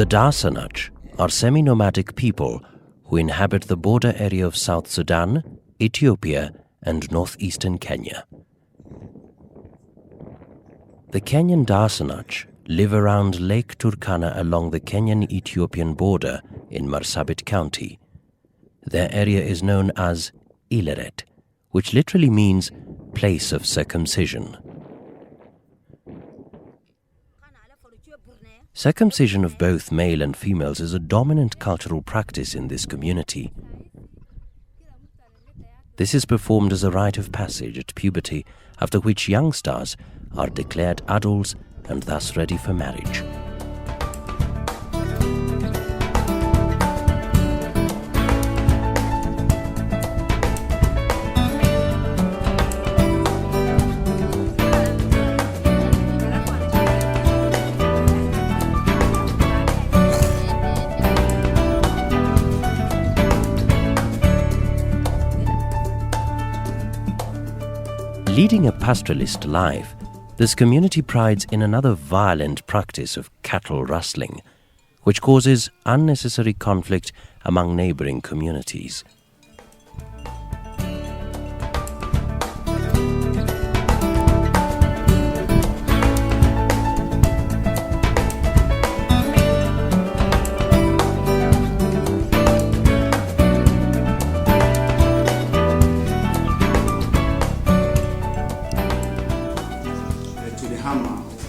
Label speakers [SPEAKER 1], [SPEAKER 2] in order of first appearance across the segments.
[SPEAKER 1] The Daasanach are semi-nomadic people who inhabit the border area of South Sudan, Ethiopia, and northeastern Kenya. The Kenyan Daasanach live around Lake Turkana along the Kenyan-Ethiopian border in Marsabit County. Their area is known as Ileret, which literally means place of circumcision. Circumcision of both male and females is a dominant cultural practice in this community. This is performed as a rite of passage at puberty, after which young stars are declared adults and thus ready for marriage. Leading a pastoralist life, this community prides in another violent practice of cattle rustling, which causes unnecessary conflict among neighboring communities.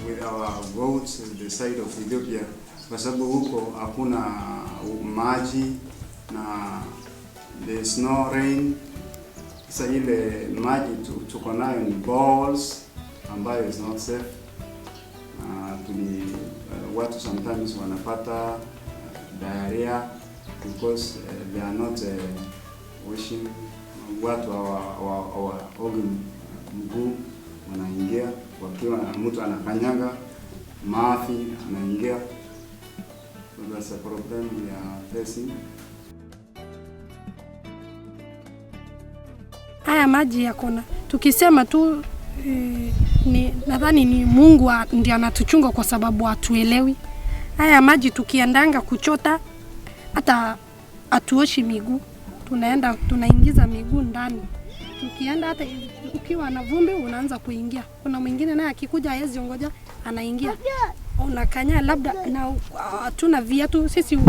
[SPEAKER 2] With our goats the side of Ethiopia kwa sababu huko hakuna maji na there's no rain. Sasa ile maji tuko nayo ni balls ambayo is not safe. Watu sometimes wanapata diarrhea because they are not washing. Watu hawaogi mguu wanaingia wakiwa mtu anakanyaga mafi anaingia. So that's a problem we are facing.
[SPEAKER 3] Haya maji yakona tukisema tu nadhani ni Mungu ndiye anatuchunga kwa sababu hatuelewi. Haya maji tukiendanga kuchota hata atuoshi miguu, tunaingiza miguu ndani. Tukienda hata ukiwa na vumbi unaanza kuingia. Kuna mwingine naye akikuja hawezi ongoja anaingia. Unakanya labda na hatuna viatu. Sisi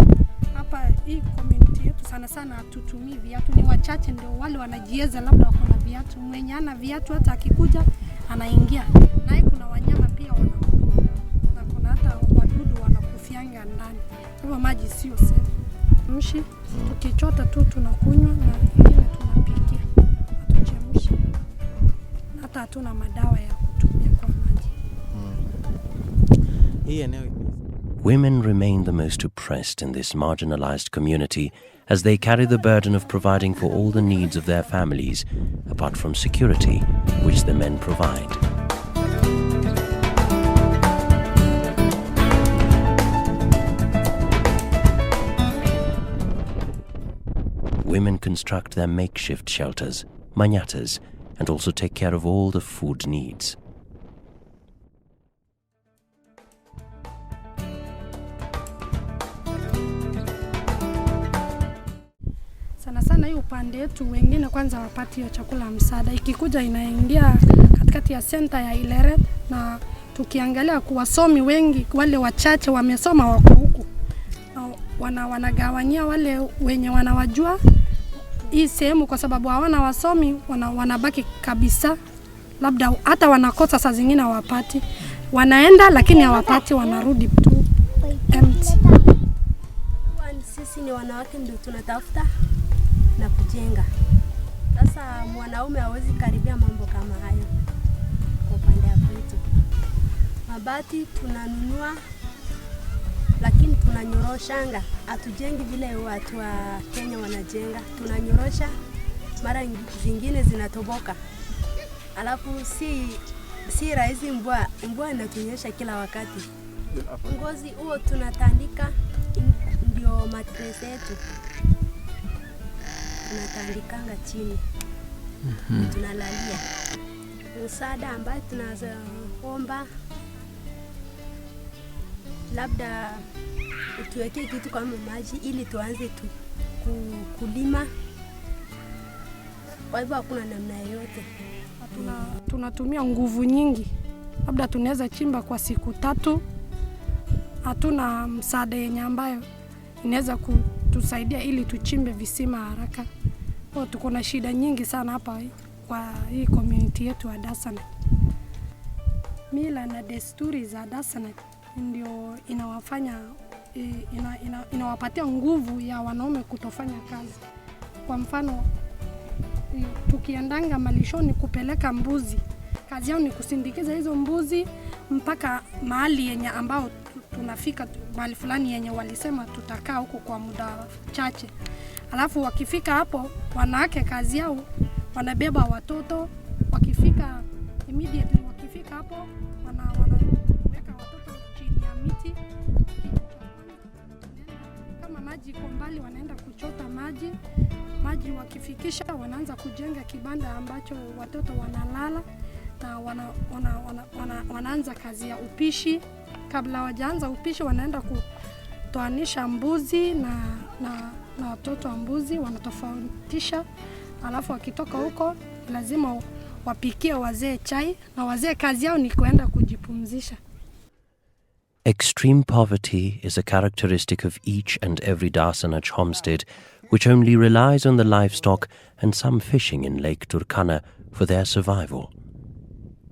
[SPEAKER 3] hapa hii community yetu sana sana hatutumii viatu, ni wachache ndio wale wanajieza labda wako na viatu. Mwenye ana viatu hata akikuja anaingia. Naye kuna wanyama pia wanakufa. Na kuna hata wadudu wanakufianga ndani. Hivyo maji sio safe. Mshi tukichota tu tunakunywa na ingine tunapikia. Hata hatuna madawa ya kutumia kwa maji.
[SPEAKER 1] Women remain the most oppressed in this marginalized community as they carry the burden of providing for all the needs of their families, apart from security, which the men provide. Women construct their makeshift shelters, manyatas, and also take care of all the food needs.
[SPEAKER 3] Sana hiyo upande wetu wengine kwanza wapati hiyo chakula msaada. Ikikuja inaingia katikati ya center ya Ileret, na tukiangalia kuwasomi wengi wale wachache wamesoma wako huku. Wanagawanyia wale wenye wanawajua hii sehemu kwa sababu hawana wasomi, wanabaki kabisa. Labda hata wanakosa saa zingine hawapati. Wanaenda lakini hawapati, wanarudi tu empty.
[SPEAKER 4] Sisi ni wanawake ndio tunatafuta na kujenga. Sasa mwanaume hawezi karibia mambo kama hayo. Kwa upande wetu mabati tunanunua lakini tunanyoroshanga. Hatujengi vile watu wa Kenya wanajenga. Tunanyorosha, mara zingine zinatoboka. Alafu si rahisi, mvua inatunyesha kila wakati. Ngozi huo tunatandika ndio matress yetu. Tunatandikanga chini. Tunalalia. Msaada ambayo tunaomba labda tuwekee kitu kama maji ili tuanze kulima. Kwa hivyo hakuna namna yoyote.
[SPEAKER 3] Tunatumia nguvu nyingi. Labda tunaweza chimba kwa siku 3. Hatuna msaada yenye ambayo inaweza kutusaidia ili tuchimbe visima haraka. Kwa tuko na shida nyingi sana hapa kwa hii community yetu ya Daasanach. Mila na desturi za Daasanach ndio inawafanya inawapatia nguvu ya wanaume kutofanya kazi. Kwa mfano, tukiendanga malishoni kupeleka mbuzi, kazi yao ni kusindikiza hizo mbuzi mpaka mahali yenye ambao tunafika, mahali fulani yenye walisema tutakaa huko kwa muda chache. Alafu wakifika hapo, wanawake kazi yao wanabeba watoto. Wakifika immediately, wakifika hapo wanaweka watoto chini ya miti. Kama maji iko mbali, wanaenda kuchota maji. Wakifikisha, wanaanza kujenga kibanda ambacho watoto wanalala, na wanaanza kazi ya upishi. Kabla hawajaanza upishi, wanaenda kutoanisha mbuzi na watoto wa mbuzi, wanatofautisha. Alafu wakitoka huko, lazima wapikie wazee chai, na wazee kazi yao ni kuenda kujipumzisha.
[SPEAKER 1] Extreme poverty is a characteristic of each and every Daasanach homestead, which only relies on the livestock and some fishing in Lake Turkana for their survival.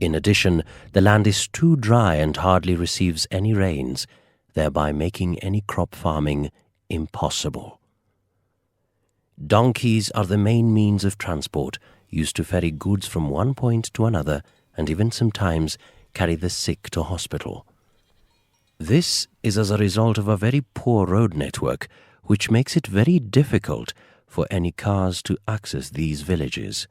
[SPEAKER 1] In addition, the land is too dry and hardly receives any rains, thereby making any crop farming impossible. Donkeys are the main means of transport, used to ferry goods from one point to another and even sometimes carry the sick to hospital. This is as a result of a very poor road network, which makes it very difficult for any cars to access these villages.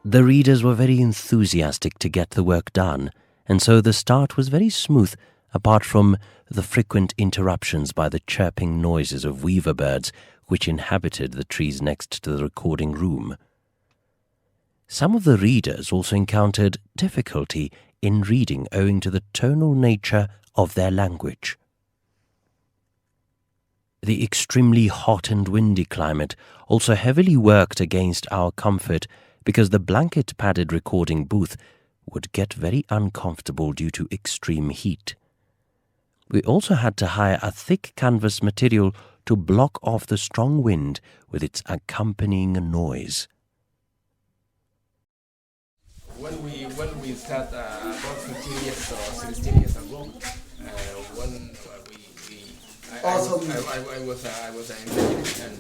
[SPEAKER 1] The readers were very enthusiastic to get the work done, and so the start was very smooth, apart from the frequent interruptions by the chirping noises of weaver birds which inhabited the trees next to the recording room. Some of the readers also encountered difficulty in reading owing to the tonal nature of their language. The extremely hot and windy climate also heavily worked against our comfort, because the blanket-padded recording booth would get very uncomfortable due to extreme heat. We also had to hire a thick canvas material to block off the strong wind with its accompanying noise.
[SPEAKER 5] When we start about 15 years or 16 years ago, I was an engineer,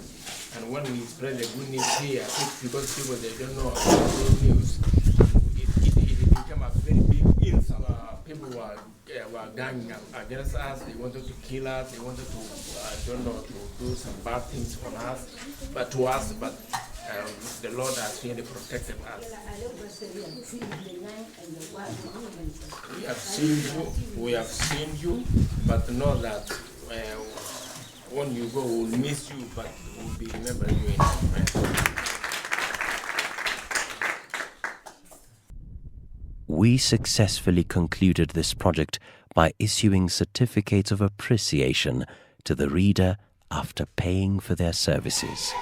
[SPEAKER 5] and when we spread the good news here, because people they don't know about good news, it became a very big insult. People were ganging against us. They wanted to kill us. They wanted to to do some bad things on us, but the Lord has really protected us. We have seen you, but know that when you go, we'll miss you, but we'll be remembering you in our prayers.
[SPEAKER 1] We successfully concluded this project by issuing certificates of appreciation to the reader after paying for their services.